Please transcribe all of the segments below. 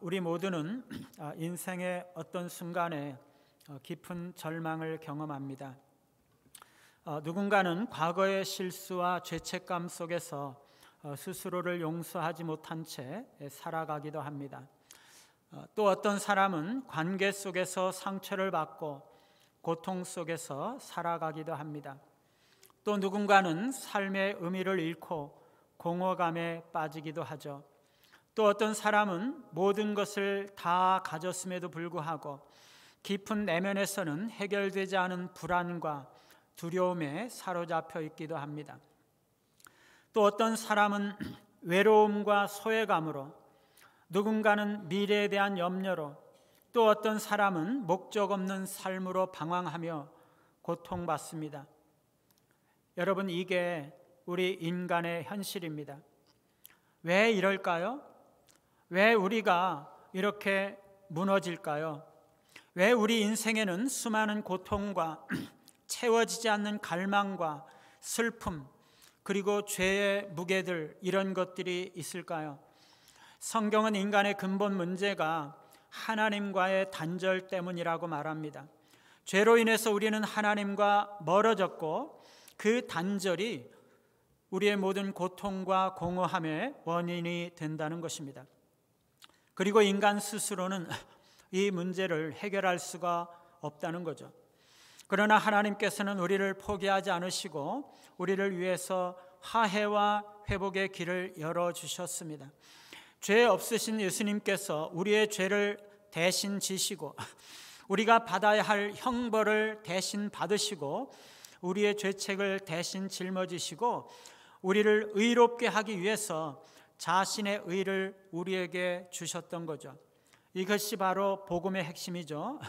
우리 모두는 인생의 어떤 순간에 깊은 절망을 경험합니다. 누군가는 과거의 실수와 죄책감 속에서 스스로를 용서하지 못한 채 살아가기도 합니다. 또 어떤 사람은 관계 속에서 상처를 받고 고통 속에서 살아가기도 합니다. 또 누군가는 삶의 의미를 잃고 공허감에 빠지기도 하죠. 또 어떤 사람은 모든 것을 다 가졌음에도 불구하고 깊은 내면에서는 해결되지 않은 불안과 두려움에 사로잡혀 있기도 합니다. 또 어떤 사람은 외로움과 소외감으로, 누군가는 미래에 대한 염려로, 또 어떤 사람은 목적 없는 삶으로 방황하며 고통받습니다. 여러분, 이게 우리 인간의 현실입니다. 왜 이럴까요? 왜 우리가 이렇게 무너질까요? 왜 우리 인생에는 수많은 고통과 채워지지 않는 갈망과 슬픔, 그리고 죄의 무게들, 이런 것들이 있을까요? 성경은 인간의 근본 문제가 하나님과의 단절 때문이라고 말합니다. 죄로 인해서 우리는 하나님과 멀어졌고 그 단절이 우리의 모든 고통과 공허함의 원인이 된다는 것입니다. 그리고 인간 스스로는 이 문제를 해결할 수가 없다는 거죠. 그러나 하나님께서는 우리를 포기하지 않으시고 우리를 위해서 화해와 회복의 길을 열어주셨습니다. 죄 없으신 예수님께서 우리의 죄를 대신 지시고 우리가 받아야 할 형벌을 대신 받으시고 우리의 죄책을 대신 짊어지시고 우리를 의롭게 하기 위해서 자신의 의를 우리에게 주셨던 거죠. 이것이 바로 복음의 핵심이죠.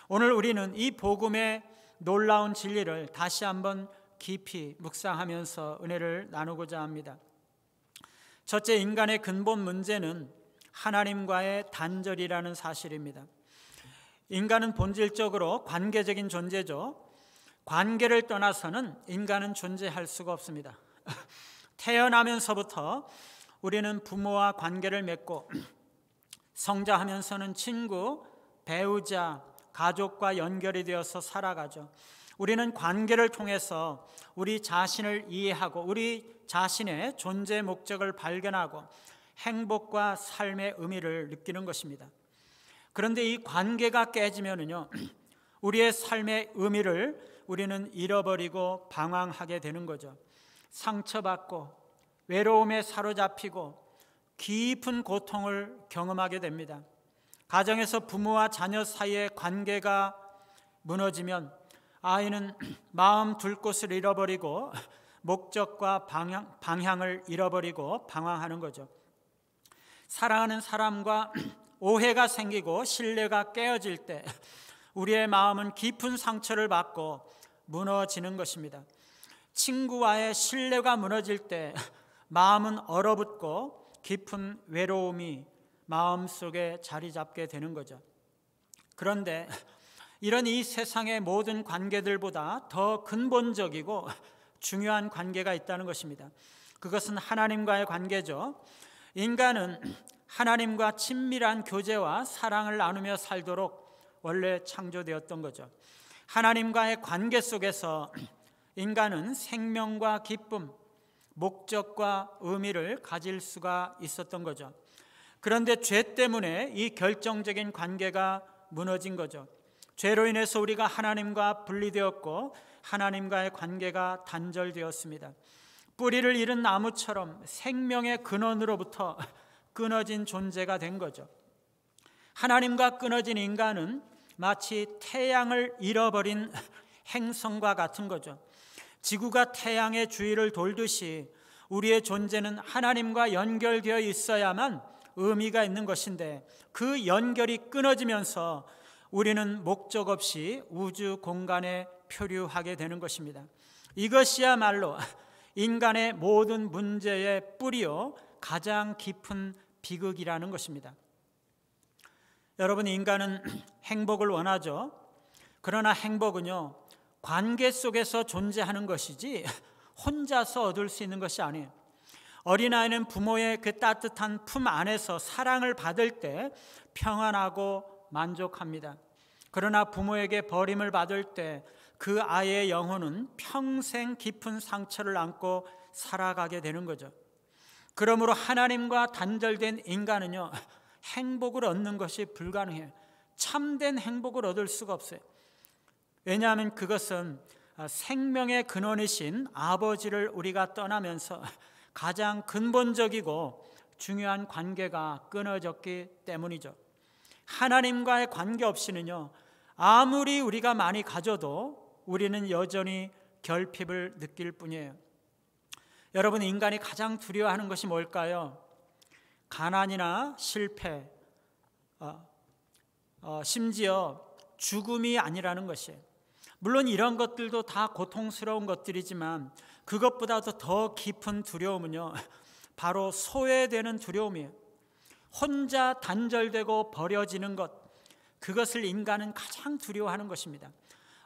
오늘 우리는 이 복음의 놀라운 진리를 다시 한번 깊이 묵상하면서 은혜를 나누고자 합니다. 첫째, 인간의 근본 문제는 하나님과의 단절이라는 사실입니다. 인간은 본질적으로 관계적인 존재죠. 관계를 떠나서는 인간은 존재할 수가 없습니다. 태어나면서부터 우리는 부모와 관계를 맺고 성장하면서는 친구, 배우자, 가족과 연결이 되어서 살아가죠. 우리는 관계를 통해서 우리 자신을 이해하고 우리 자신의 존재 목적을 발견하고 행복과 삶의 의미를 느끼는 것입니다. 그런데 이 관계가 깨지면은요, 우리의 삶의 의미를 우리는 잃어버리고 방황하게 되는 거죠. 상처받고 외로움에 사로잡히고 깊은 고통을 경험하게 됩니다. 가정에서 부모와 자녀 사이의 관계가 무너지면 아이는 마음 둘 곳을 잃어버리고 목적과 방향을 잃어버리고 방황하는 거죠. 사랑하는 사람과 오해가 생기고 신뢰가 깨어질 때 우리의 마음은 깊은 상처를 받고 무너지는 것입니다. 친구와의 신뢰가 무너질 때 마음은 얼어붙고 깊은 외로움이 마음속에 자리 잡게 되는 거죠. 그런데 이런 이 세상의 모든 관계들보다 더 근본적이고 중요한 관계가 있다는 것입니다. 그것은 하나님과의 관계죠. 인간은 하나님과 친밀한 교제와 사랑을 나누며 살도록 원래 창조되었던 거죠. 하나님과의 관계 속에서 인간은 생명과 기쁨, 목적과 의미를 가질 수가 있었던 거죠. 그런데 죄 때문에 이 결정적인 관계가 무너진 거죠. 죄로 인해서 우리가 하나님과 분리되었고 하나님과의 관계가 단절되었습니다. 뿌리를 잃은 나무처럼 생명의 근원으로부터 끊어진 존재가 된 거죠. 하나님과 끊어진 인간은 마치 태양을 잃어버린 행성과 같은 거죠. 지구가 태양의 주위를 돌듯이 우리의 존재는 하나님과 연결되어 있어야만 의미가 있는 것인데 그 연결이 끊어지면서 우리는 목적 없이 우주 공간에 표류하게 되는 것입니다. 이것이야말로 인간의 모든 문제의 뿌리요 가장 깊은 비극이라는 것입니다. 여러분, 인간은 행복을 원하죠. 그러나 행복은요, 관계 속에서 존재하는 것이지 혼자서 얻을 수 있는 것이 아니에요. 어린아이는 부모의 그 따뜻한 품 안에서 사랑을 받을 때 평안하고 만족합니다. 그러나 부모에게 버림을 받을 때 그 아이의 영혼은 평생 깊은 상처를 안고 살아가게 되는 거죠. 그러므로 하나님과 단절된 인간은요, 행복을 얻는 것이 불가능해요. 참된 행복을 얻을 수가 없어요. 왜냐하면 그것은 생명의 근원이신 아버지를 우리가 떠나면서 가장 근본적이고 중요한 관계가 끊어졌기 때문이죠. 하나님과의 관계 없이는요, 아무리 우리가 많이 가져도 우리는 여전히 결핍을 느낄 뿐이에요. 여러분, 인간이 가장 두려워하는 것이 뭘까요? 가난이나 실패, 심지어 죽음이 아니라는 것이에요. 물론 이런 것들도 다 고통스러운 것들이지만 그것보다도 더 깊은 두려움은요, 바로 소외되는 두려움이에요. 혼자 단절되고 버려지는 것, 그것을 인간은 가장 두려워하는 것입니다.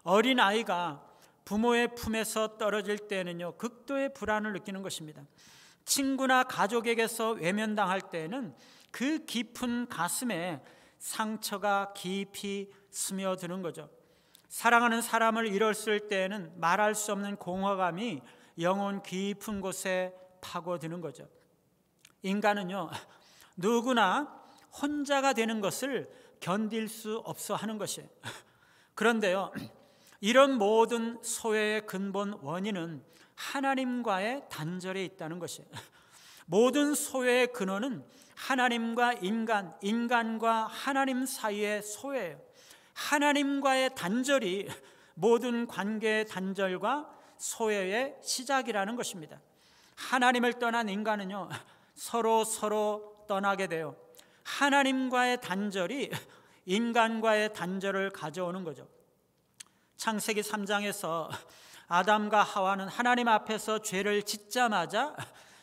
어린아이가 부모의 품에서 떨어질 때는요, 극도의 불안을 느끼는 것입니다. 친구나 가족에게서 외면당할 때는 그 깊은 가슴에 상처가 깊이 스며드는 거죠. 사랑하는 사람을 잃었을 때는 말할 수 없는 공허감이 영혼 깊은 곳에 파고드는 거죠. 인간은요, 누구나 혼자가 되는 것을 견딜 수 없어 하는 것이에요. 그런데요, 이런 모든 소외의 근본 원인은 하나님과의 단절에 있다는 것이에요. 모든 소외의 근원은 하나님과 인간, 인간과 하나님 사이의 소외예요. 하나님과의 단절이 모든 관계의 단절과 소외의 시작이라는 것입니다. 하나님을 떠난 인간은요, 서로 떠나게 돼요. 하나님과의 단절이 인간과의 단절을 가져오는 거죠. 창세기 3장에서 아담과 하와는 하나님 앞에서 죄를 짓자마자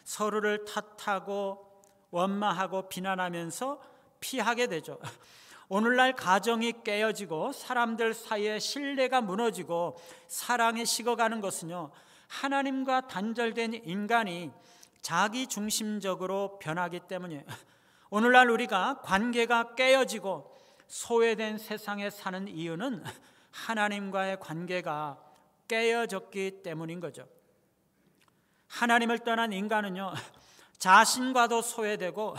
서로를 탓하고 원망하고 비난하면서 피하게 되죠. 오늘날 가정이 깨어지고 사람들 사이에 신뢰가 무너지고 사랑이 식어가는 것은요, 하나님과 단절된 인간이 자기 중심적으로 변하기 때문이에요. 오늘날 우리가 관계가 깨어지고 소외된 세상에 사는 이유는 하나님과의 관계가 깨어졌기 때문인 거죠. 하나님을 떠난 인간은요, 자신과도 소외되고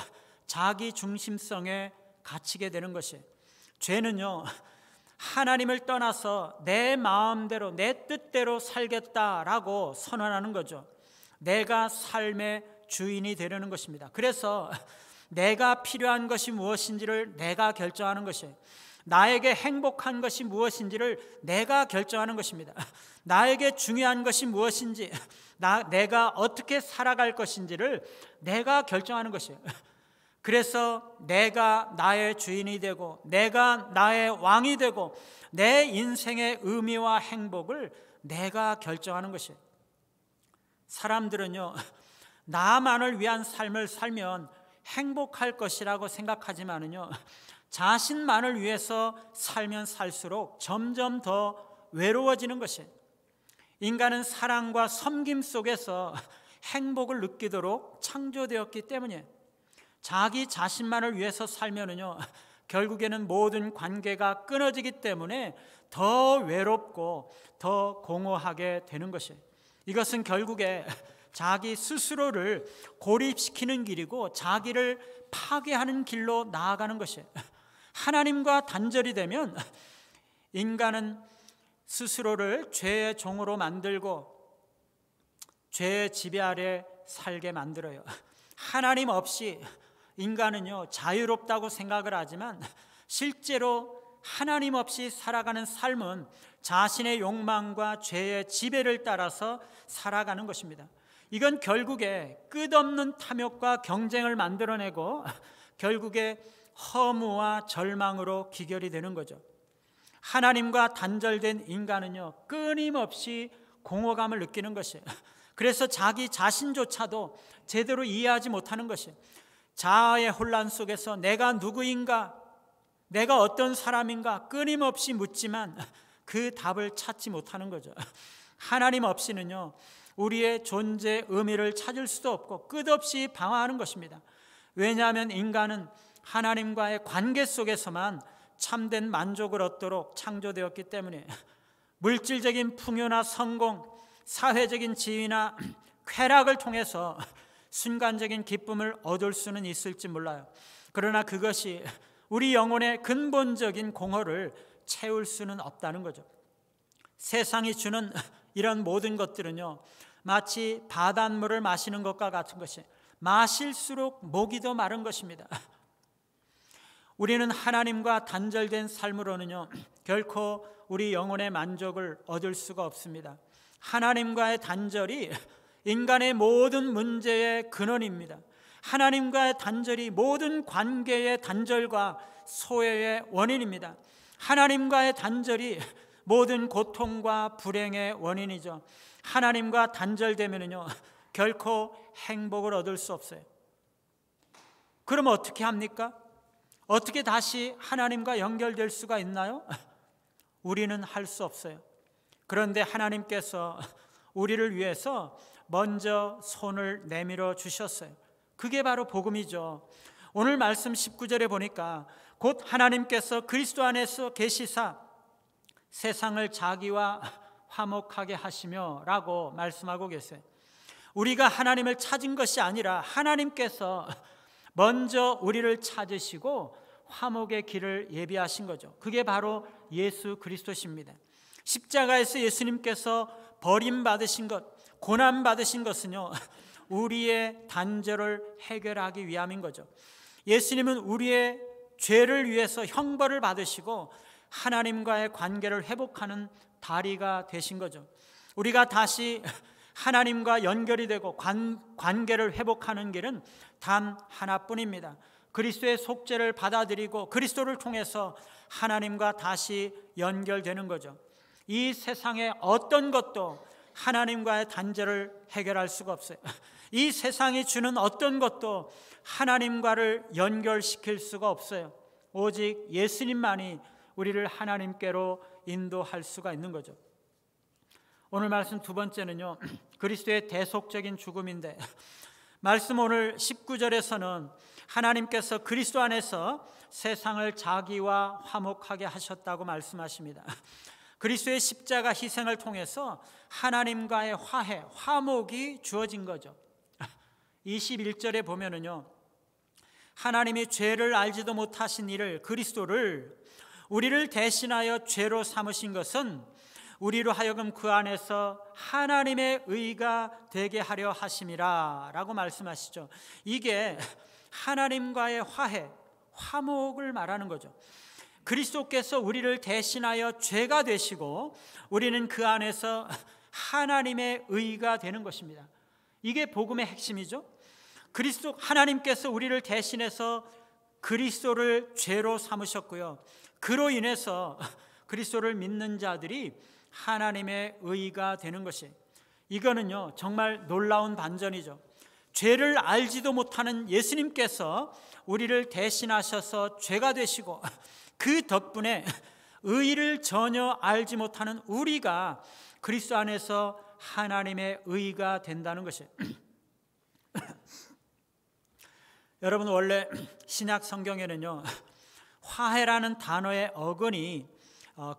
자기 중심성에 갇히게 되는 것이에요. 죄는요, 하나님을 떠나서 내 마음대로 내 뜻대로 살겠다라고 선언하는 거죠. 내가 삶의 주인이 되려는 것입니다. 그래서 내가 필요한 것이 무엇인지를 내가 결정하는 것이에요. 나에게 행복한 것이 무엇인지를 내가 결정하는 것입니다. 나에게 중요한 것이 무엇인지, 내가 어떻게 살아갈 것인지를 내가 결정하는 것이에요. 그래서 내가 나의 주인이 되고 내가 나의 왕이 되고 내 인생의 의미와 행복을 내가 결정하는 것이에요. 사람들은요, 나만을 위한 삶을 살면 행복할 것이라고 생각하지만은요, 자신만을 위해서 살면 살수록 점점 더 외로워지는 것이에요. 인간은 사랑과 섬김 속에서 행복을 느끼도록 창조되었기 때문이에요. 자기 자신만을 위해서 살면은요, 결국에는 모든 관계가 끊어지기 때문에 더 외롭고 더 공허하게 되는 것이에요. 이것은 결국에 자기 스스로를 고립시키는 길이고 자기를 파괴하는 길로 나아가는 것이에요. 하나님과 단절이 되면 인간은 스스로를 죄의 종으로 만들고 죄의 지배 아래 살게 만들어요. 하나님 없이 인간은요, 자유롭다고 생각을 하지만 실제로 하나님 없이 살아가는 삶은 자신의 욕망과 죄의 지배를 따라서 살아가는 것입니다. 이건 결국에 끝없는 탐욕과 경쟁을 만들어내고 결국에 허무와 절망으로 기결이 되는 거죠. 하나님과 단절된 인간은요, 끊임없이 공허감을 느끼는 것이에요. 그래서 자기 자신조차도 제대로 이해하지 못하는 것이에요. 자아의 혼란 속에서 내가 누구인가, 내가 어떤 사람인가 끊임없이 묻지만 그 답을 찾지 못하는 거죠. 하나님 없이는요, 우리의 존재 의미를 찾을 수도 없고 끝없이 방황하는 것입니다. 왜냐하면 인간은 하나님과의 관계 속에서만 참된 만족을 얻도록 창조되었기 때문에 물질적인 풍요나 성공, 사회적인 지위나 쾌락을 통해서 순간적인 기쁨을 얻을 수는 있을지 몰라요. 그러나 그것이 우리 영혼의 근본적인 공허를 채울 수는 없다는 거죠. 세상이 주는 이런 모든 것들은요, 마치 바닷물을 마시는 것과 같은 것이 마실수록 목이 더 마른 것입니다. 우리는 하나님과 단절된 삶으로는요, 결코 우리 영혼의 만족을 얻을 수가 없습니다. 하나님과의 단절이 인간의 모든 문제의 근원입니다. 하나님과의 단절이 모든 관계의 단절과 소외의 원인입니다. 하나님과의 단절이 모든 고통과 불행의 원인이죠. 하나님과 단절되면요, 결코 행복을 얻을 수 없어요. 그럼 어떻게 합니까? 어떻게 다시 하나님과 연결될 수가 있나요? 우리는 할 수 없어요. 그런데 하나님께서 우리를 위해서 먼저 손을 내밀어 주셨어요. 그게 바로 복음이죠. 오늘 말씀 19절에 보니까 곧 하나님께서 그리스도 안에서 계시사 세상을 자기와 화목하게 하시며 라고 말씀하고 계세요. 우리가 하나님을 찾은 것이 아니라 하나님께서 먼저 우리를 찾으시고 화목의 길을 예비하신 거죠. 그게 바로 예수 그리스도십니다. 십자가에서 예수님께서 버림받으신 것, 고난받으신 것은요, 우리의 단절을 해결하기 위함인 거죠. 예수님은 우리의 죄를 위해서 형벌을 받으시고 하나님과의 관계를 회복하는 다리가 되신 거죠. 우리가 다시 하나님과 연결이 되고 관계를 회복하는 길은 단 하나뿐입니다. 그리스도의 속죄를 받아들이고 그리스도를 통해서 하나님과 다시 연결되는 거죠. 이 세상의 어떤 것도 하나님과의 단절을 해결할 수가 없어요. 이 세상이 주는 어떤 것도 하나님과를 연결시킬 수가 없어요. 오직 예수님만이 우리를 하나님께로 인도할 수가 있는 거죠. 오늘 말씀 두 번째는요, 그리스도의 대속적인 죽음인데, 말씀 오늘 19절에서는 하나님께서 그리스도 안에서 세상을 자기와 화목하게 하셨다고 말씀하십니다. 그리스도의 십자가 희생을 통해서 하나님과의 화해, 화목이 주어진 거죠. 21절에 보면은요, 하나님이 죄를 알지도 못하신 이를, 그리스도를 우리를 대신하여 죄로 삼으신 것은 우리로 하여금 그 안에서 하나님의 의가 되게 하려 하심이라 라고 말씀하시죠. 이게 하나님과의 화해, 화목을 말하는 거죠. 그리스도께서 우리를 대신하여 죄가 되시고 우리는 그 안에서 하나님의 의가 되는 것입니다. 이게 복음의 핵심이죠. 그리스도, 하나님께서 우리를 대신해서 그리스도를 죄로 삼으셨고요, 그로 인해서 그리스도를 믿는 자들이 하나님의 의가 되는 것이, 이거는요 정말 놀라운 반전이죠. 죄를 알지도 못하는 예수님께서 우리를 대신하셔서 죄가 되시고 그 덕분에 의를 전혀 알지 못하는 우리가 그리스도 안에서 하나님의 의가 된다는 것이에요. 여러분, 원래 신약 성경에는요, 화해라는 단어의 어근이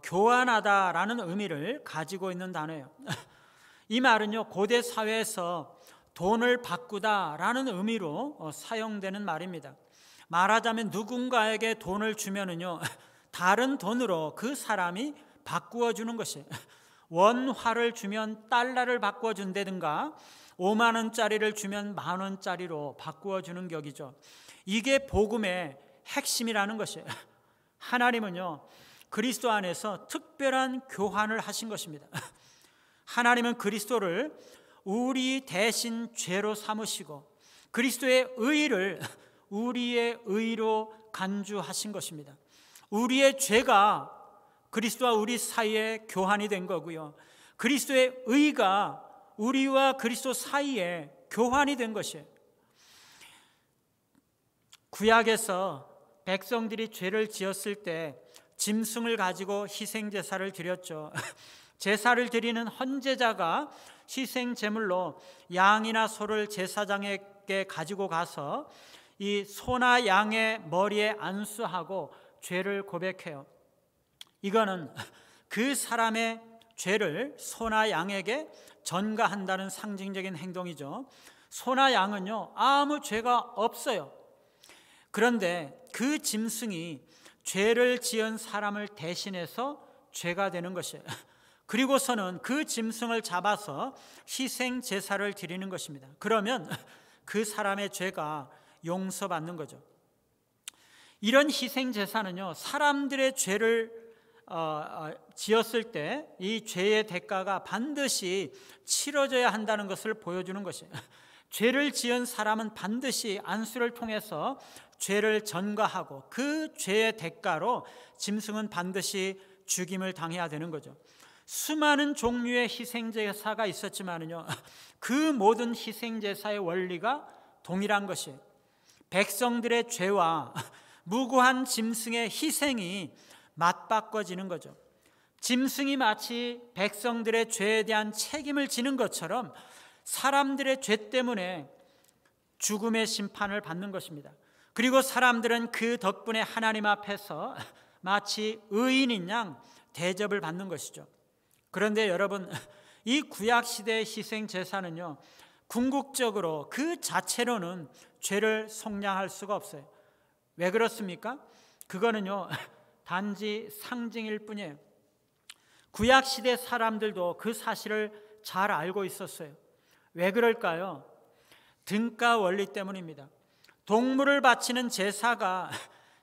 교환하다라는 의미를 가지고 있는 단어예요. 이 말은요, 고대 사회에서 돈을 바꾸다라는 의미로 사용되는 말입니다. 말하자면 누군가에게 돈을 주면은요, 다른 돈으로 그 사람이 바꾸어 주는 것이에요. 원화를 주면 달러를 바꾸어 준다든가 5만 원짜리를 주면 만 원짜리로 바꾸어 주는 격이죠. 이게 복음의 핵심이라는 것이에요. 하나님은요, 그리스도 안에서 특별한 교환을 하신 것입니다. 하나님은 그리스도를 우리 대신 죄로 삼으시고 그리스도의 의를 우리의 의로 간주하신 것입니다. 우리의 죄가 그리스도와 우리 사이에 교환이 된 거고요, 그리스도의 의가 우리와 그리스도 사이에 교환이 된 것이에요. 구약에서 백성들이 죄를 지었을 때 짐승을 가지고 희생제사를 드렸죠. 제사를 드리는 헌제자가 희생 제물로 양이나 소를 제사장에게 가지고 가서 이 소나 양의 머리에 안수하고 죄를 고백해요. 이거는 그 사람의 죄를 소나 양에게 전가한다는 상징적인 행동이죠. 소나 양은요, 아무 죄가 없어요. 그런데 그 짐승이 죄를 지은 사람을 대신해서 죄가 되는 것이에요. 그리고서는 그 짐승을 잡아서 희생 제사를 드리는 것입니다. 그러면 그 사람의 죄가 용서받는 거죠. 이런 희생 제사는요, 사람들의 죄를 지었을 때 이 죄의 대가가 반드시 치러져야 한다는 것을 보여주는 것이에요. 죄를 지은 사람은 반드시 안수를 통해서 죄를 전가하고 그 죄의 대가로 짐승은 반드시 죽임을 당해야 되는 거죠. 수많은 종류의 희생제사가 있었지만은요, 그 모든 희생제사의 원리가 동일한 것이에요. 백성들의 죄와 무고한 짐승의 희생이 맞바꿔지는 거죠. 짐승이 마치 백성들의 죄에 대한 책임을 지는 것처럼 사람들의 죄 때문에 죽음의 심판을 받는 것입니다. 그리고 사람들은 그 덕분에 하나님 앞에서 마치 의인인 양 대접을 받는 것이죠. 그런데 여러분, 이 구약시대의 희생제사는요, 궁극적으로 그 자체로는 죄를 속량할 수가 없어요. 왜 그렇습니까? 그거는요, 단지 상징일 뿐이에요. 구약시대 사람들도 그 사실을 잘 알고 있었어요. 왜 그럴까요? 등가 원리 때문입니다. 동물을 바치는 제사가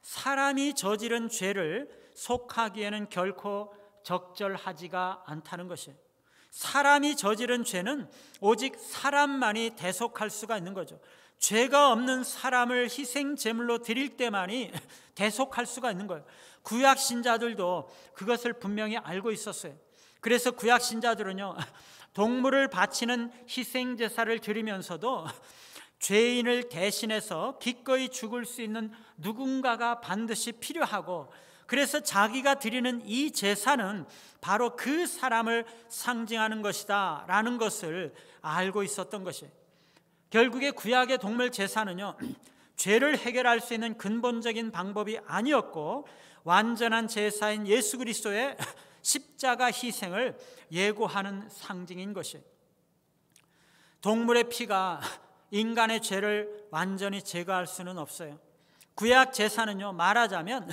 사람이 저지른 죄를 속하기에는 결코 적절하지가 않다는 것이에요. 사람이 저지른 죄는 오직 사람만이 대속할 수가 있는 거죠. 죄가 없는 사람을 희생 제물로 드릴 때만이 대속할 수가 있는 거예요. 구약 신자들도 그것을 분명히 알고 있었어요. 그래서 구약 신자들은요, 동물을 바치는 희생 제사를 드리면서도 죄인을 대신해서 기꺼이 죽을 수 있는 누군가가 반드시 필요하고, 그래서 자기가 드리는 이 제사는 바로 그 사람을 상징하는 것이다 라는 것을 알고 있었던 것이에요. 결국에 구약의 동물 제사는요, 죄를 해결할 수 있는 근본적인 방법이 아니었고 완전한 제사인 예수 그리스도의 십자가 희생을 예고하는 상징인 것이에요. 동물의 피가 인간의 죄를 완전히 제거할 수는 없어요. 구약 제사는요, 말하자면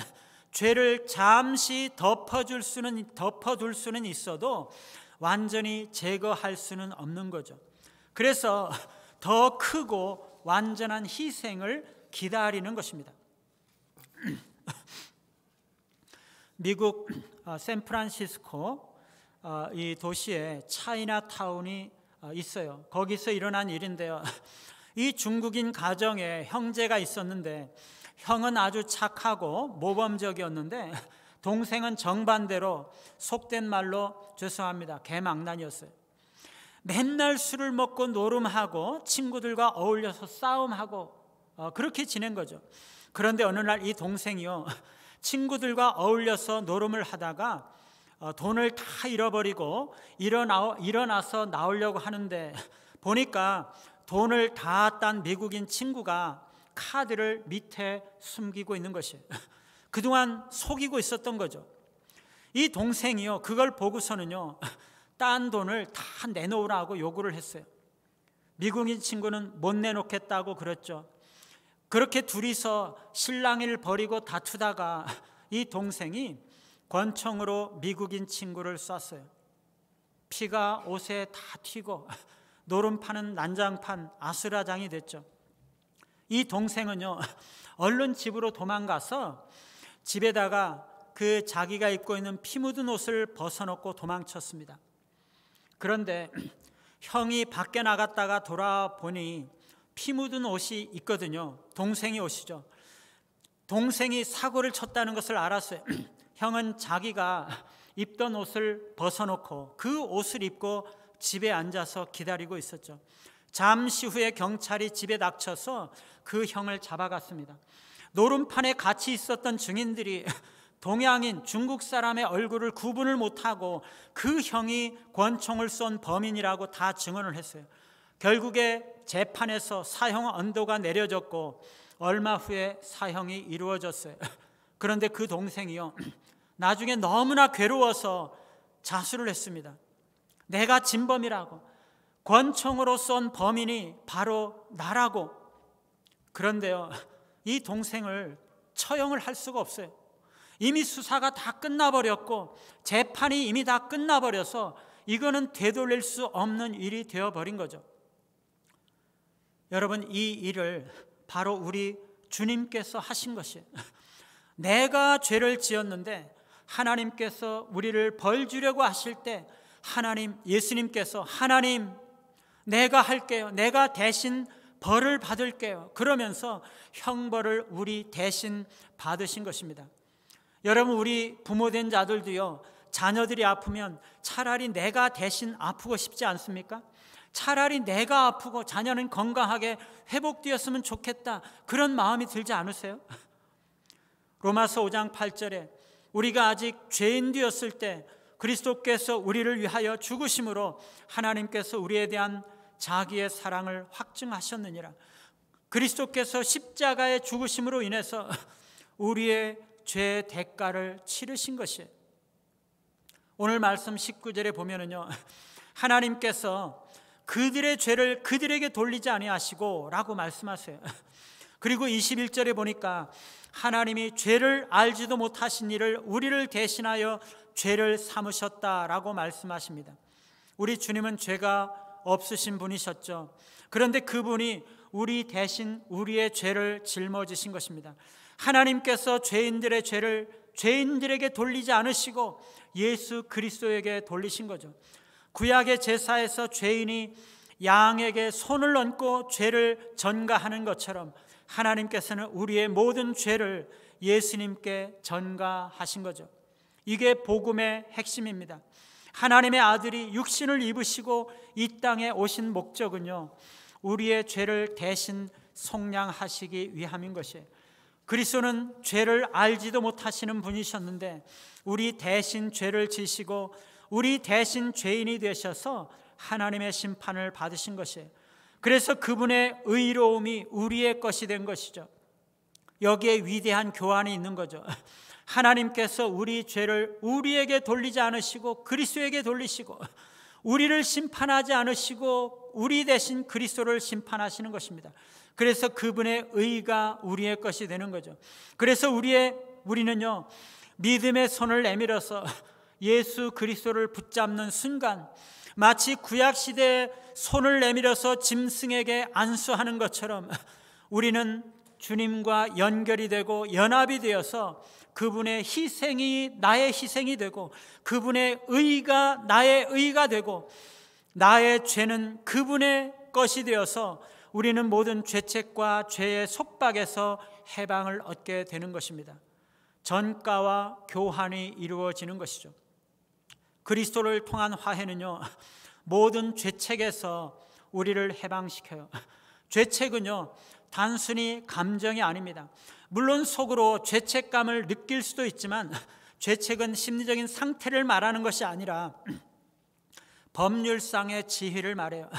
죄를 잠시 덮어둘 수는 있어도 완전히 제거할 수는 없는 거죠. 그래서 더 크고 완전한 희생을 기다리는 것입니다. 미국 샌프란시스코 이 도시에 차이나타운이 있어요. 거기서 일어난 일인데요, 이 중국인 가정에 형제가 있었는데 형은 아주 착하고 모범적이었는데 동생은 정반대로 속된 말로 죄송합니다, 개망난이었어요. 맨날 술을 먹고 노름하고 친구들과 어울려서 싸움하고 그렇게 지낸 거죠. 그런데 어느 날 이 동생이요, 친구들과 어울려서 노름을 하다가 돈을 다 잃어버리고 일어나서 나오려고 하는데 보니까 돈을 다 딴 미국인 친구가 카드를 밑에 숨기고 있는 것이에요. 그동안 속이고 있었던 거죠. 이 동생이요, 그걸 보고서는요, 딴 돈을 다 내놓으라고 요구를 했어요. 미국인 친구는 못 내놓겠다고 그랬죠. 그렇게 둘이서 실랑이를 벌이고 다투다가 이 동생이 권총으로 미국인 친구를 쐈어요. 피가 옷에 다 튀고 노름파는 난장판 아수라장이 됐죠. 이 동생은요, 얼른 집으로 도망가서 집에다가 그 자기가 입고 있는 피 묻은 옷을 벗어놓고 도망쳤습니다. 그런데 형이 밖에 나갔다가 돌아보니 피 묻은 옷이 있거든요. 동생이 옷이죠. 동생이 사고를 쳤다는 것을 알았어요. 형은 자기가 입던 옷을 벗어놓고 그 옷을 입고 집에 앉아서 기다리고 있었죠. 잠시 후에 경찰이 집에 닥쳐서 그 형을 잡아갔습니다. 노름판에 같이 있었던 증인들이 동양인 중국 사람의 얼굴을 구분을 못하고 그 형이 권총을 쏜 범인이라고 다 증언을 했어요. 결국에 재판에서 사형 언도가 내려졌고 얼마 후에 사형이 이루어졌어요. 그런데 그 동생이요, 나중에 너무나 괴로워서 자수를 했습니다. 내가 진범이라고, 권총으로 쏜 범인이 바로 나라고. 그런데요, 이 동생을 처형을 할 수가 없어요. 이미 수사가 다 끝나버렸고 재판이 이미 다 끝나버려서 이거는 되돌릴 수 없는 일이 되어버린 거죠. 여러분, 이 일을 바로 우리 주님께서 하신 것이에요. 내가 죄를 지었는데 하나님께서 우리를 벌 주려고 하실 때 예수님께서 하나님, 내가 할게요. 내가 대신 벌을 받을게요. 그러면서 형벌을 우리 대신 받으신 것입니다. 여러분, 우리 부모된 자들도요, 자녀들이 아프면 차라리 내가 대신 아프고 싶지 않습니까? 차라리 내가 아프고 자녀는 건강하게 회복되었으면 좋겠다, 그런 마음이 들지 않으세요? 로마서 5장 8절에 우리가 아직 죄인 되었을 때 그리스도께서 우리를 위하여 죽으심으로 하나님께서 우리에 대한 자기의 사랑을 확증하셨느니라. 그리스도께서 십자가의 죽으심으로 인해서 우리의 죄의 대가를 치르신 것이에요. 오늘 말씀 19절에 보면은요, 하나님께서 그들의 죄를 그들에게 돌리지 아니하시고 라고 말씀하세요. 그리고 21절에 보니까 하나님이 죄를 알지도 못하신 이를 우리를 대신하여 죄를 삼으셨다라고 말씀하십니다. 우리 주님은 죄가 없으신 분이셨죠. 그런데 그분이 우리 대신 우리의 죄를 짊어지신 것입니다. 하나님께서 죄인들의 죄를 죄인들에게 돌리지 않으시고 예수 그리스도에게 돌리신 거죠. 구약의 제사에서 죄인이 양에게 손을 얹고 죄를 전가하는 것처럼 하나님께서는 우리의 모든 죄를 예수님께 전가하신 거죠. 이게 복음의 핵심입니다. 하나님의 아들이 육신을 입으시고 이 땅에 오신 목적은요, 우리의 죄를 대신 속량하시기 위함인 것이에요. 그리스도는 죄를 알지도 못하시는 분이셨는데 우리 대신 죄를 지시고 우리 대신 죄인이 되셔서 하나님의 심판을 받으신 것이에요. 그래서 그분의 의로움이 우리의 것이 된 것이죠. 여기에 위대한 교환이 있는 거죠. 하나님께서 우리 죄를 우리에게 돌리지 않으시고 그리스도에게 돌리시고, 우리를 심판하지 않으시고 우리 대신 그리스도를 심판하시는 것입니다. 그래서 그분의 의가 우리의 것이 되는 거죠. 그래서 우리는요, 믿음의 손을 내밀어서 예수 그리스도를 붙잡는 순간 마치 구약시대에 손을 내밀어서 짐승에게 안수하는 것처럼 우리는 주님과 연결이 되고 연합이 되어서 그분의 희생이 나의 희생이 되고 그분의 의가 나의 의가 되고 나의 죄는 그분의 것이 되어서 우리는 모든 죄책과 죄의 속박에서 해방을 얻게 되는 것입니다. 전가와 교환이 이루어지는 것이죠. 그리스도를 통한 화해는요, 모든 죄책에서 우리를 해방시켜요. 죄책은요, 단순히 감정이 아닙니다. 물론 속으로 죄책감을 느낄 수도 있지만 죄책은 심리적인 상태를 말하는 것이 아니라 법률상의 지위를 말해요.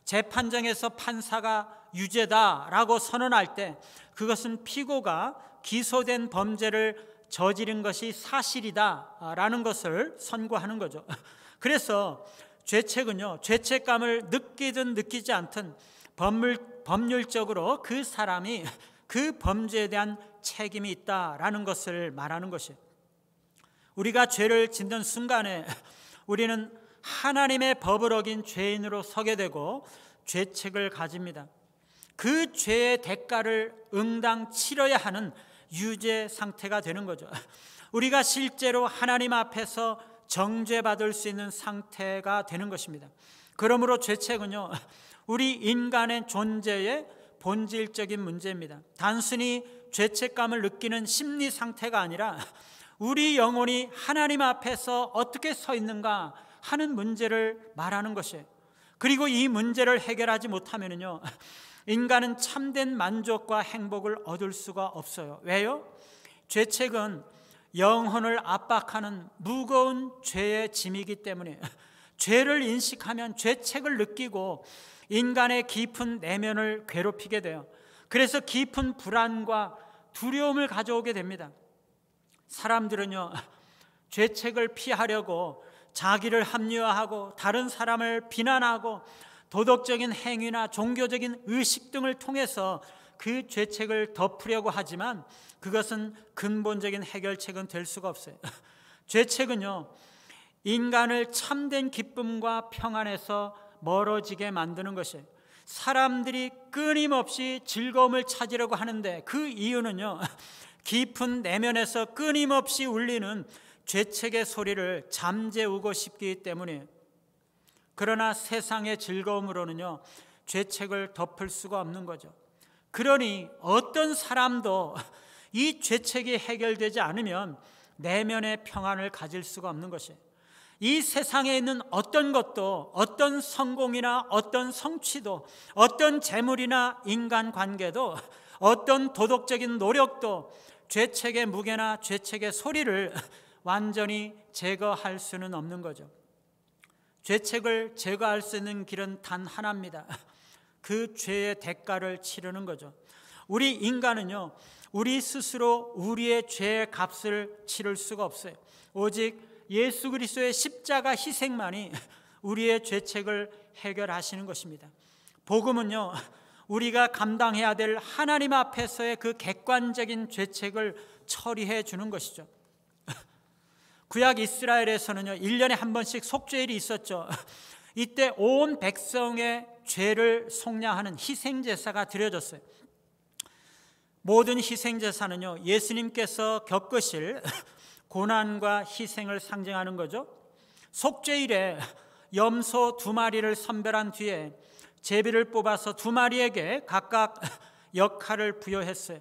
재판정에서 판사가 유죄다라고 선언할 때 그것은 피고가 기소된 범죄를 저지른 것이 사실이다라는 것을 선고하는 거죠. 그래서 죄책은요, 죄책감을 느끼든 느끼지 않든 법률적으로 그 사람이 그 범죄에 대한 책임이 있다라는 것을 말하는 것이에요. 우리가 죄를 짓는 순간에 우리는 하나님의 법을 어긴 죄인으로 서게 되고 죄책을 가집니다. 그 죄의 대가를 응당 치러야 하는 유죄 상태가 되는 거죠. 우리가 실제로 하나님 앞에서 정죄받을 수 있는 상태가 되는 것입니다. 그러므로 죄책은요, 우리 인간의 존재의 본질적인 문제입니다. 단순히 죄책감을 느끼는 심리 상태가 아니라 우리 영혼이 하나님 앞에서 어떻게 서 있는가 하는 문제를 말하는 것이에요. 그리고 이 문제를 해결하지 못하면요, 인간은 참된 만족과 행복을 얻을 수가 없어요. 왜요? 죄책은 영혼을 압박하는 무거운 죄의 짐이기 때문에 죄를 인식하면 죄책을 느끼고 인간의 깊은 내면을 괴롭히게 돼요. 그래서 깊은 불안과 두려움을 가져오게 됩니다. 사람들은요, 죄책을 피하려고 자기를 합리화하고 다른 사람을 비난하고 도덕적인 행위나 종교적인 의식 등을 통해서 그 죄책을 덮으려고 하지만 그것은 근본적인 해결책은 될 수가 없어요. 죄책은요, 인간을 참된 기쁨과 평안에서 멀어지게 만드는 것이에요. 사람들이 끊임없이 즐거움을 찾으려고 하는데 그 이유는요, 깊은 내면에서 끊임없이 울리는 죄책의 소리를 잠재우고 싶기 때문이에요. 그러나 세상의 즐거움으로는요, 죄책을 덮을 수가 없는 거죠. 그러니 어떤 사람도 이 죄책이 해결되지 않으면 내면의 평안을 가질 수가 없는 것이에요. 이 세상에 있는 어떤 것도, 어떤 성공이나 어떤 성취도, 어떤 재물이나 인간관계도, 어떤 도덕적인 노력도 죄책의 무게나 죄책의 소리를 완전히 제거할 수는 없는 거죠. 죄책을 제거할 수 있는 길은 단 하나입니다. 그 죄의 대가를 치르는 거죠. 우리 인간은요, 우리 스스로 우리의 죄의 값을 치를 수가 없어요. 오직 예수 그리스도의 십자가 희생만이 우리의 죄책을 해결하시는 것입니다. 복음은요, 우리가 감당해야 될 하나님 앞에서의 그 객관적인 죄책을 처리해 주는 것이죠. 구약 이스라엘에서는요, 1년에 한 번씩 속죄일이 있었죠. 이때 온 백성의 죄를 속량하는 희생제사가 드려졌어요. 모든 희생제사는요, 예수님께서 겪으실 고난과 희생을 상징하는 거죠. 속죄일에 염소 2마리를 선별한 뒤에 제비를 뽑아서 2마리에게 각각 역할을 부여했어요.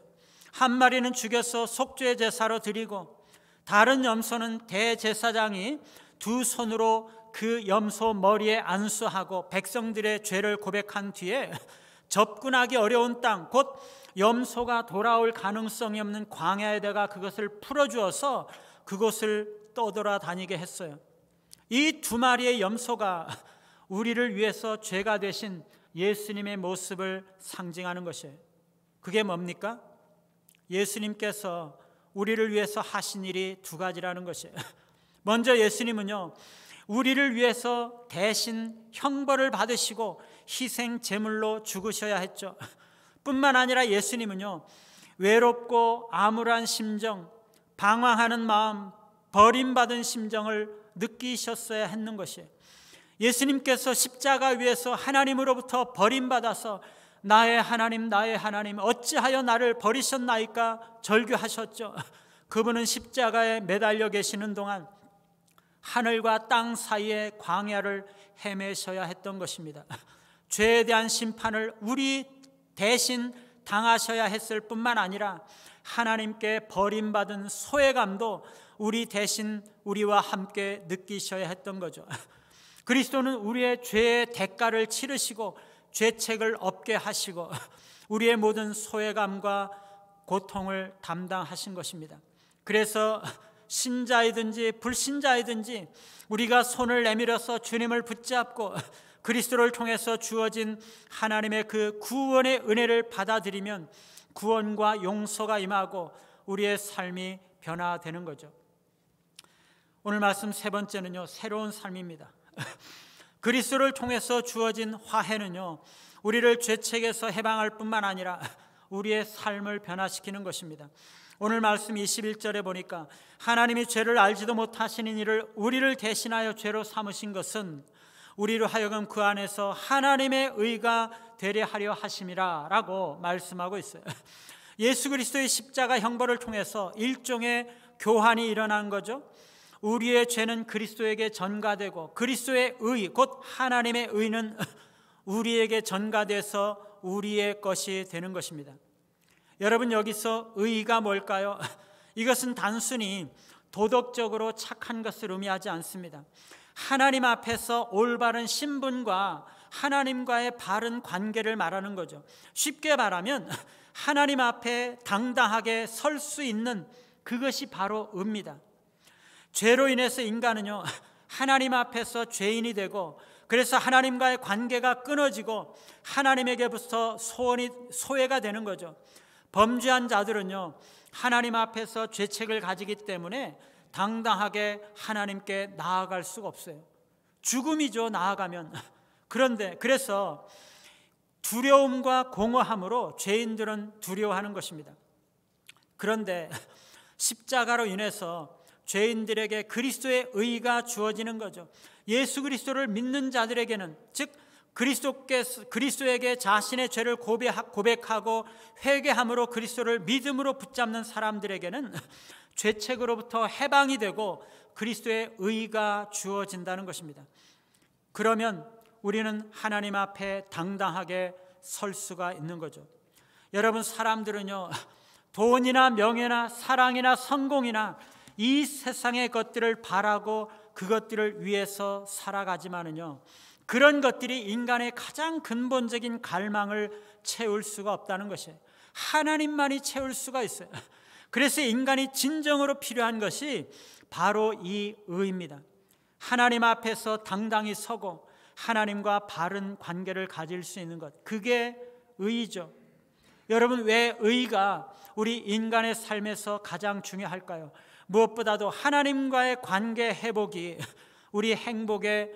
한 마리는 죽여서 속죄 제사로 드리고, 다른 염소는 대제사장이 2 손으로 그 염소 머리에 안수하고 백성들의 죄를 고백한 뒤에 접근하기 어려운 땅, 곧 염소가 돌아올 가능성이 없는 광야에다가 그것을 풀어주어서 그곳을 떠돌아다니게 했어요. 이 2마리의 염소가 우리를 위해서 죄가 되신 예수님의 모습을 상징하는 것이에요. 그게 뭡니까? 예수님께서 우리를 위해서 하신 일이 2가지라는 것이에요. 먼저 예수님은요, 우리를 위해서 대신 형벌을 받으시고 희생 제물로 죽으셔야 했죠. 뿐만 아니라 예수님은요, 외롭고 암울한 심정, 방황하는 마음, 버림받은 심정을 느끼셨어야 했는 것이에요. 예수님께서 십자가 위에서 하나님으로부터 버림받아서 나의 하나님, 나의 하나님, 어찌하여 나를 버리셨나이까 절규하셨죠. 그분은 십자가에 매달려 계시는 동안 하늘과 땅 사이의 광야를 헤매셔야 했던 것입니다. 죄에 대한 심판을 우리 대신 당하셔야 했을 뿐만 아니라 하나님께 버림받은 소외감도 우리 대신 우리와 함께 느끼셔야 했던 거죠. 그리스도는 우리의 죄의 대가를 치르시고 죄책을 없게 하시고 우리의 모든 소외감과 고통을 담당하신 것입니다. 그래서 신자이든지 불신자이든지 우리가 손을 내밀어서 주님을 붙잡고 그리스도를 통해서 주어진 하나님의 그 구원의 은혜를 받아들이면 구원과 용서가 임하고 우리의 삶이 변화되는 거죠. 오늘 말씀 3번째는요, 새로운 삶입니다. 그리스도를 통해서 주어진 화해는요, 우리를 죄책에서 해방할 뿐만 아니라 우리의 삶을 변화시키는 것입니다. 오늘 말씀 21절에 보니까 하나님이 죄를 알지도 못하시는 이를 우리를 대신하여 죄로 삼으신 것은 우리로 하여금 그 안에서 하나님의 의가 되려 하려 하심이라 라고 말씀하고 있어요. 예수 그리스도의 십자가 형벌을 통해서 일종의 교환이 일어난 거죠. 우리의 죄는 그리스도에게 전가되고 그리스도의 의, 곧 하나님의 의는 우리에게 전가돼서 우리의 것이 되는 것입니다. 여러분, 여기서 의가 뭘까요? 이것은 단순히 도덕적으로 착한 것을 의미하지 않습니다. 하나님 앞에서 올바른 신분과 하나님과의 바른 관계를 말하는 거죠. 쉽게 말하면 하나님 앞에 당당하게 설 수 있는 그것이 바로 의입니다. 죄로 인해서 인간은요, 하나님 앞에서 죄인이 되고, 그래서 하나님과의 관계가 끊어지고 하나님에게부터 소외가 되는 거죠. 범죄한 자들은요, 하나님 앞에서 죄책을 가지기 때문에 당당하게 하나님께 나아갈 수가 없어요. 죽음이죠, 나아가면. 그래서 두려움과 공허함으로 죄인들은 두려워하는 것입니다. 그런데 십자가로 인해서 죄인들에게 그리스도의 의가 주어지는 거죠. 예수 그리스도를 믿는 자들에게는, 즉 그리스도에게 자신의 죄를 고백하고 회개함으로 그리스도를 믿음으로 붙잡는 사람들에게는 죄책으로부터 해방이 되고 그리스도의 의가 주어진다는 것입니다. 그러면 우리는 하나님 앞에 당당하게 설 수가 있는 거죠. 여러분, 사람들은요, 돈이나 명예나 사랑이나 성공이나 이 세상의 것들을 바라고 그것들을 위해서 살아가지만은요, 그런 것들이 인간의 가장 근본적인 갈망을 채울 수가 없다는 것이에요. 하나님만이 채울 수가 있어요. 그래서 인간이 진정으로 필요한 것이 바로 이 의입니다. 하나님 앞에서 당당히 서고 하나님과 바른 관계를 가질 수 있는 것, 그게 의이죠. 여러분, 왜 의가 우리 인간의 삶에서 가장 중요할까요? 무엇보다도 하나님과의 관계 회복이 우리 행복의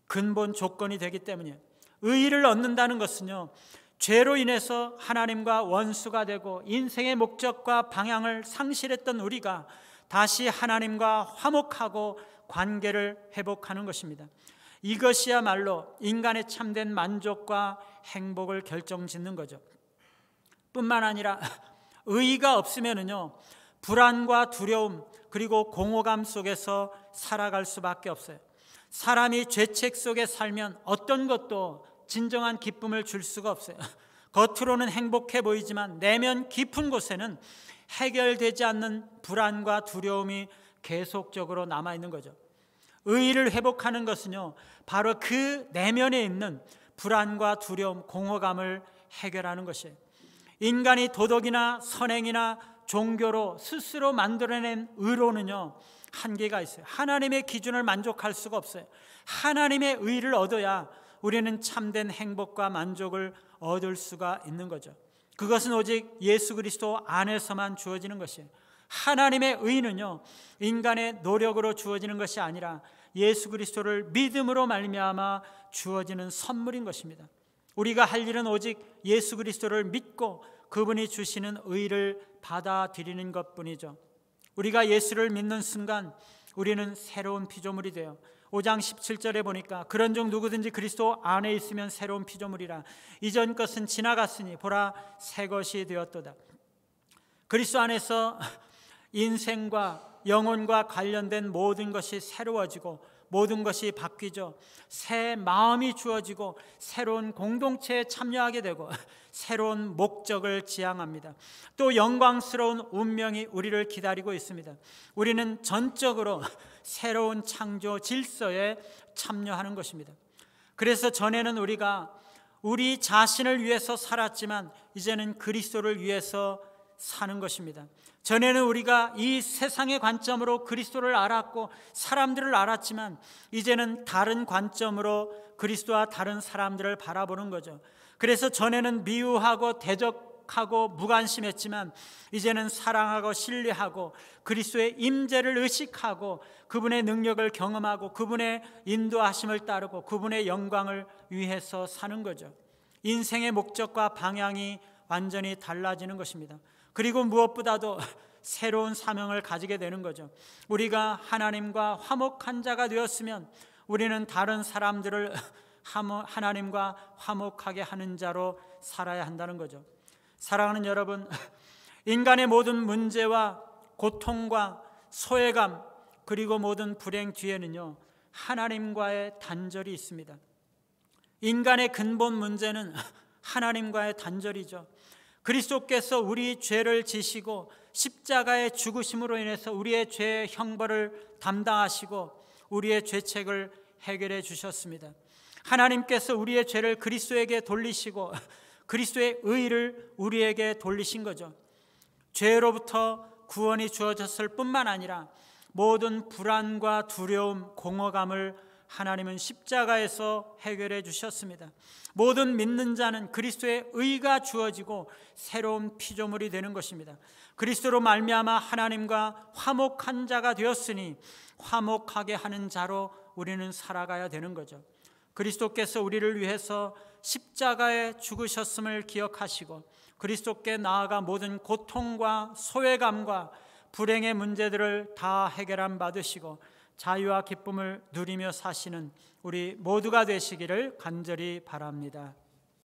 근본 조건이 되기 때문이에요. 의를 얻는다는 것은요, 죄로 인해서 하나님과 원수가 되고 인생의 목적과 방향을 상실했던 우리가 다시 하나님과 화목하고 관계를 회복하는 것입니다. 이것이야말로 인간의 참된 만족과 행복을 결정짓는 거죠. 뿐만 아니라 의의가 없으면은요, 불안과 두려움 그리고 공허감 속에서 살아갈 수밖에 없어요. 사람이 죄책 속에 살면 어떤 것도 진정한 기쁨을 줄 수가 없어요. 겉으로는 행복해 보이지만 내면 깊은 곳에는 해결되지 않는 불안과 두려움이 계속적으로 남아있는 거죠. 의의를 회복하는 것은요, 바로 그 내면에 있는 불안과 두려움, 공허감을 해결하는 것이에요. 인간이 도덕이나 선행이나 종교로 스스로 만들어낸 의로는요, 한계가 있어요. 하나님의 기준을 만족할 수가 없어요. 하나님의 의를 얻어야 우리는 참된 행복과 만족을 얻을 수가 있는 거죠. 그것은 오직 예수 그리스도 안에서만 주어지는 것이에요. 하나님의 의는요, 인간의 노력으로 주어지는 것이 아니라 예수 그리스도를 믿음으로 말미암아 주어지는 선물인 것입니다. 우리가 할 일은 오직 예수 그리스도를 믿고 그분이 주시는 의를 받아들이는 것뿐이죠. 우리가 예수를 믿는 순간 우리는 새로운 피조물이 돼요. 5장 17절에 보니까 그런즉 누구든지 그리스도 안에 있으면 새로운 피조물이라. 이전 것은 지나갔으니 보라 새 것이 되었도다. 그리스도 안에서 인생과 영혼과 관련된 모든 것이 새로워지고 모든 것이 바뀌죠. 새 마음이 주어지고 새로운 공동체에 참여하게 되고 새로운 목적을 지향합니다. 또 영광스러운 운명이 우리를 기다리고 있습니다. 우리는 전적으로 새로운 창조 질서에 참여하는 것입니다. 그래서 전에는 우리가 우리 자신을 위해서 살았지만 이제는 그리스도를 위해서 사는 것입니다. 전에는 우리가 이 세상의 관점으로 그리스도를 알았고 사람들을 알았지만 이제는 다른 관점으로 그리스도와 다른 사람들을 바라보는 거죠. 그래서 전에는 미워하고 대적하고 무관심했지만 이제는 사랑하고 신뢰하고 그리스도의 임재를 의식하고 그분의 능력을 경험하고 그분의 인도하심을 따르고 그분의 영광을 위해서 사는 거죠. 인생의 목적과 방향이 완전히 달라지는 것입니다. 그리고 무엇보다도 새로운 사명을 가지게 되는 거죠. 우리가 하나님과 화목한 자가 되었으면 우리는 다른 사람들을 하나님과 화목하게 하는 자로 살아야 한다는 거죠. 사랑하는 여러분, 인간의 모든 문제와 고통과 소외감 그리고 모든 불행 뒤에는요, 하나님과의 단절이 있습니다. 인간의 근본 문제는 하나님과의 단절이죠. 그리스도께서 우리 죄를 지시고 십자가의 죽으심으로 인해서 우리의 죄의 형벌을 담당하시고 우리의 죄책을 해결해 주셨습니다. 하나님께서 우리의 죄를 그리스도에게 돌리시고 그리스도의 의를 우리에게 돌리신 거죠. 죄로부터 구원이 주어졌을 뿐만 아니라 모든 불안과 두려움, 공허감을 하나님은 십자가에서 해결해 주셨습니다. 모든 믿는 자는 그리스도의 의가 주어지고 새로운 피조물이 되는 것입니다. 그리스도로 말미암아 하나님과 화목한 자가 되었으니 화목하게 하는 자로 우리는 살아가야 되는 거죠. 그리스도께서 우리를 위해서 십자가에 죽으셨음을 기억하시고 그리스도께 나아가 모든 고통과 소외감과 불행의 문제들을 다 해결함 받으시고 자유와 기쁨을 누리며 사시는 우리 모두가 되시기를 간절히 바랍니다.